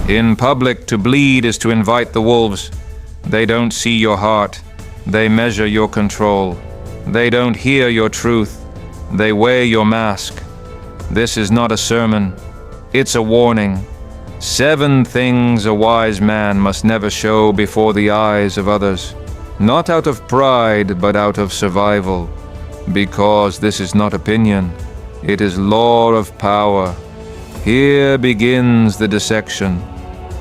In public, to bleed is to invite the wolves. They don't see your heart. They measure your control. They don't hear your truth. They wear your mask. This is not a sermon. It's a warning. 7 things a wise man must never show before the eyes of others. Not out of pride, but out of survival. Because this is not opinion. It is law of power. Here begins the dissection.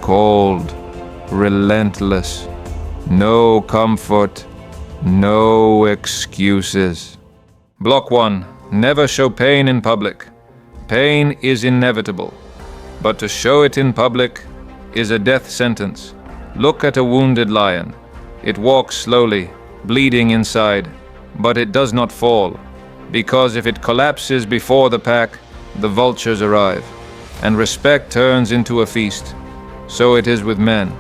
Cold, relentless. No comfort, no excuses. Block 1. Never show pain in public. Pain is inevitable, but to show it in public is a death sentence. Look at a wounded lion. It walks slowly, bleeding inside, but it does not fall, because if it collapses before the pack, the vultures arrive, and respect turns into a feast. So it is with men.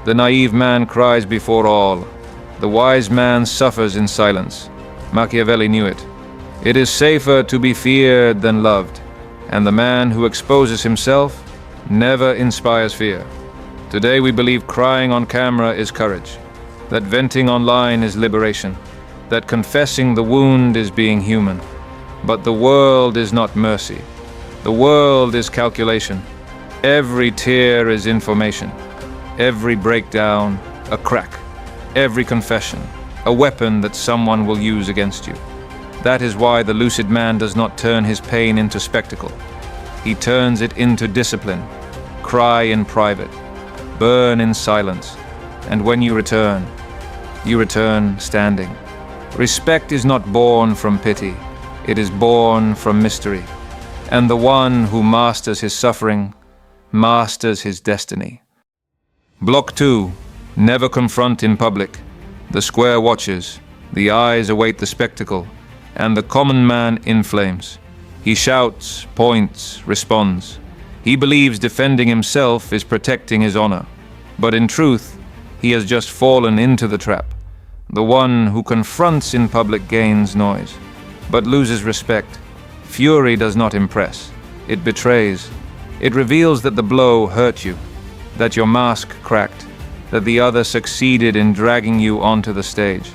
The naive man cries before all. The wise man suffers in silence. Machiavelli knew it. It is safer to be feared than loved, and the man who exposes himself never inspires fear. Today we believe crying on camera is courage, that venting online is liberation, that confessing the wound is being human. But the world is not mercy. The world is calculation. Every tear is information. Every breakdown, a crack. Every confession, a weapon that someone will use against you. That is why the lucid man does not turn his pain into spectacle. He turns it into discipline. Cry in private. Burn in silence. And when you return standing. Respect is not born from pity. It is born from mystery. And the one who masters his suffering masters his destiny. Block 2. Never confront in public. The square watches. The eyes await the spectacle. And the common man in flames. He shouts, points, responds. He believes defending himself is protecting his honor. But in truth, he has just fallen into the trap. The one who confronts in public gains noise, but loses respect. Fury does not impress. It betrays. It reveals that the blow hurt you, that your mask cracked, that the other succeeded in dragging you onto the stage.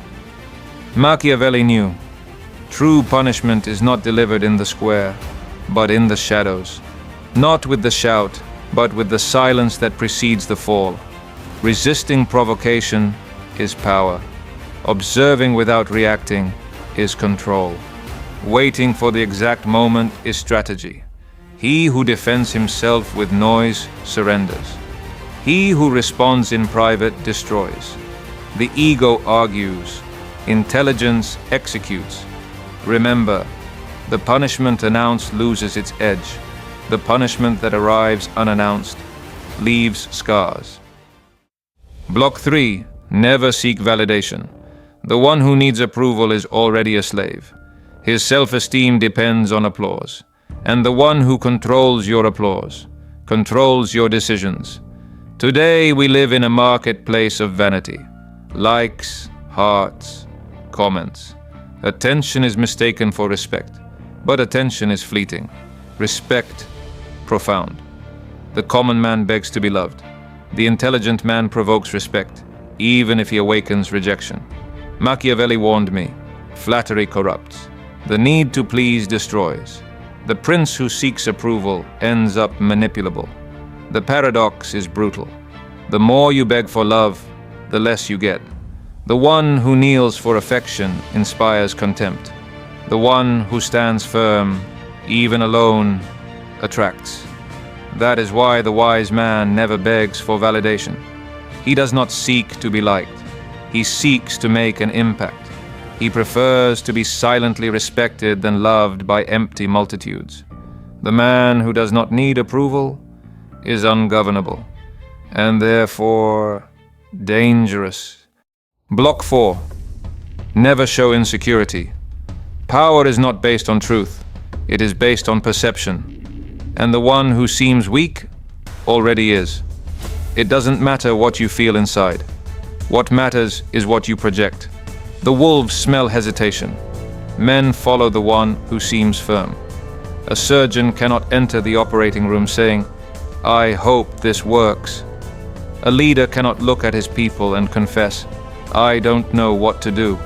Machiavelli knew. True punishment is not delivered in the square, but in the shadows. Not with the shout, but with the silence that precedes the fall. Resisting provocation is power. Observing without reacting is control. Waiting for the exact moment is strategy. He who defends himself with noise surrenders. He who responds in private destroys. The ego argues. Intelligence executes. Remember, the punishment announced loses its edge. The punishment that arrives unannounced leaves scars. Block 3. Never seek validation. The one who needs approval is already a slave. His self-esteem depends on applause. And the one who controls your applause controls your decisions. Today we live in a marketplace of vanity. Likes, hearts, comments. Attention is mistaken for respect, but attention is fleeting. Respect, profound. The common man begs to be loved. The intelligent man provokes respect, even if he awakens rejection. Machiavelli warned me, flattery corrupts. The need to please destroys. The prince who seeks approval ends up manipulable. The paradox is brutal. The more you beg for love, the less you get. The one who kneels for affection inspires contempt. The one who stands firm, even alone, attracts. That is why the wise man never begs for validation. He does not seek to be liked. He seeks to make an impact. He prefers to be silently respected than loved by empty multitudes. The man who does not need approval is ungovernable, and therefore dangerous. Block 4. Never show insecurity. Power is not based on truth. It is based on perception. And the one who seems weak already is. It doesn't matter what you feel inside. What matters is what you project. The wolves smell hesitation. Men follow the one who seems firm. A surgeon cannot enter the operating room saying, I hope this works. A leader cannot look at his people and confess, I don't know what to do,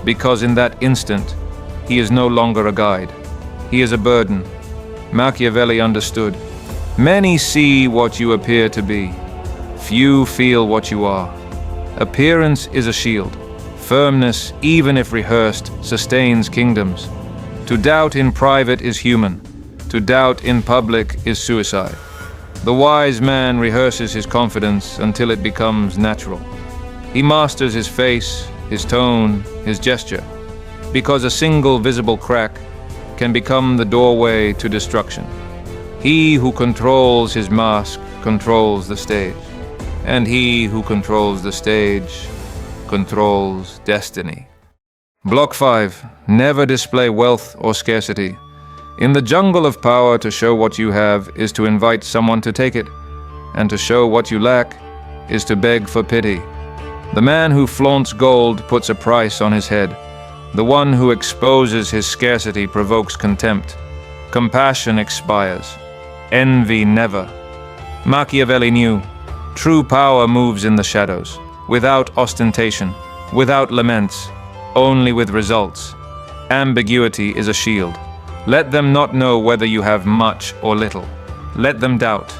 because in that instant, he is no longer a guide. He is a burden. Machiavelli understood. Many see what you appear to be. Few feel what you are. Appearance is a shield. Firmness, even if rehearsed, sustains kingdoms. To doubt in private is human. To doubt in public is suicide. The wise man rehearses his confidence until it becomes natural. He masters his face, his tone, his gesture, because a single visible crack can become the doorway to destruction. He who controls his mask controls the stage, and he who controls the stage controls destiny. Block 5. Never display wealth or scarcity. In the jungle of power, to show what you have is to invite someone to take it, and to show what you lack is to beg for pity. The man who flaunts gold puts a price on his head. The one who exposes his scarcity provokes contempt. Compassion expires. Envy never. Machiavelli knew, true power moves in the shadows, without ostentation, without laments, only with results. Ambiguity is a shield. Let them not know whether you have much or little. Let them doubt.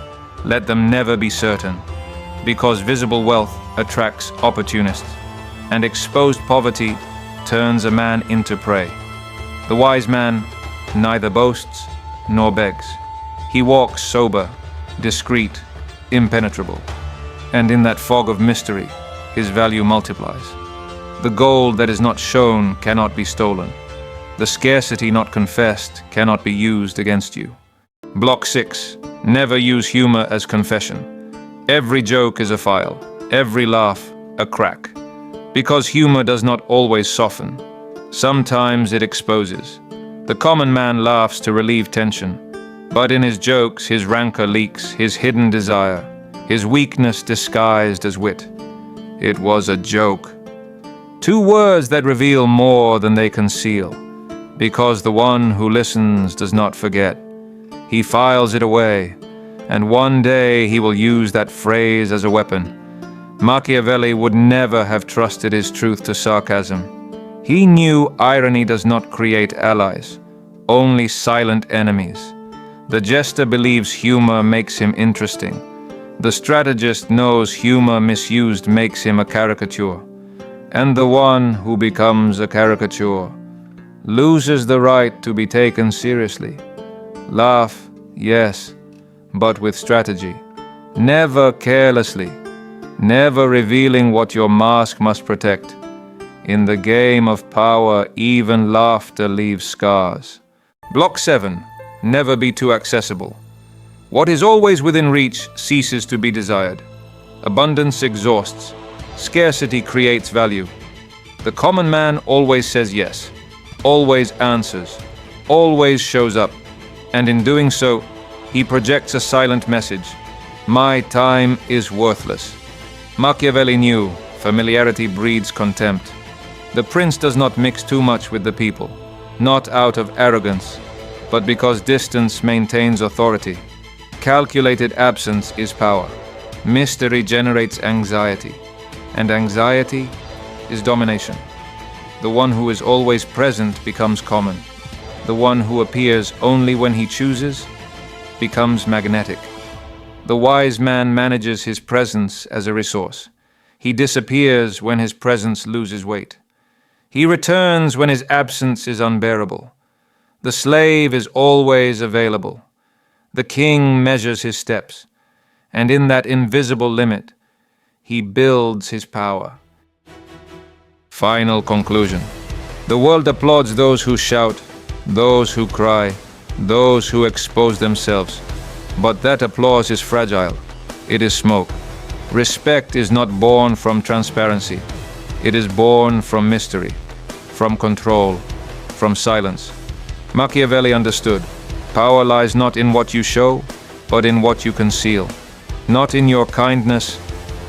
Let them never be certain. Because visible wealth attracts opportunists, and exposed poverty turns a man into prey. The wise man neither boasts nor begs. He walks sober, discreet, impenetrable. And in that fog of mystery, his value multiplies. The gold that is not shown cannot be stolen. The scarcity not confessed cannot be used against you. Block 6. Never use humor as confession. Every joke is a file, every laugh a crack. Because humor does not always soften. Sometimes it exposes. The common man laughs to relieve tension, but in his jokes his rancor leaks, his hidden desire, his weakness disguised as wit. It was a joke. 2 words that reveal more than they conceal. Because the one who listens does not forget. He files it away, and one day he will use that phrase as a weapon. Machiavelli would never have trusted his truth to sarcasm. He knew irony does not create allies, only silent enemies. The jester believes humor makes him interesting. The strategist knows humor misused makes him a caricature. And the one who becomes a caricature loses the right to be taken seriously. Laugh, yes, but with strategy. Never carelessly. Never revealing what your mask must protect. In the game of power, even laughter leaves scars. Block 7. Never be too accessible. What is always within reach ceases to be desired. Abundance exhausts. Scarcity creates value. The common man always says yes, always answers, always shows up, and in doing so, he projects a silent message. My time is worthless. Machiavelli knew familiarity breeds contempt. The prince does not mix too much with the people, not out of arrogance, but because distance maintains authority. Calculated absence is power. Mystery generates anxiety, and anxiety is domination. The one who is always present becomes common. The one who appears only when he chooses becomes magnetic. The wise man manages his presence as a resource. He disappears when his presence loses weight. He returns when his absence is unbearable. The slave is always available. The king measures his steps, and in that invisible limit, he builds his power. Final conclusion. The world applauds those who shout, those who cry, those who expose themselves. But that applause is fragile. It is smoke. Respect is not born from transparency. It is born from mystery, from control, from silence. Machiavelli understood. Power lies not in what you show, but in what you conceal. Not in your kindness,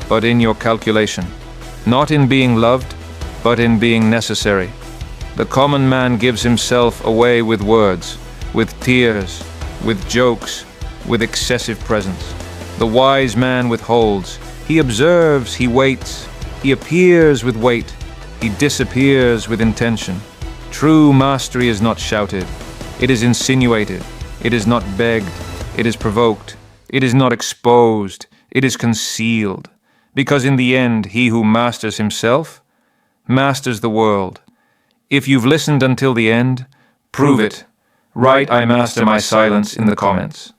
but in your calculation. Not in being loved, but in being necessary. The common man gives himself away with words, with tears, with jokes, with excessive presence. The wise man withholds. He observes, he waits. He appears with weight. He disappears with intention. True mastery is not shouted. It is insinuated. It is not begged. It is provoked. It is not exposed. It is concealed. Because in the end, he who masters himself masters the world. If you've listened until the end, prove it. Write "I master my silence" in the comments.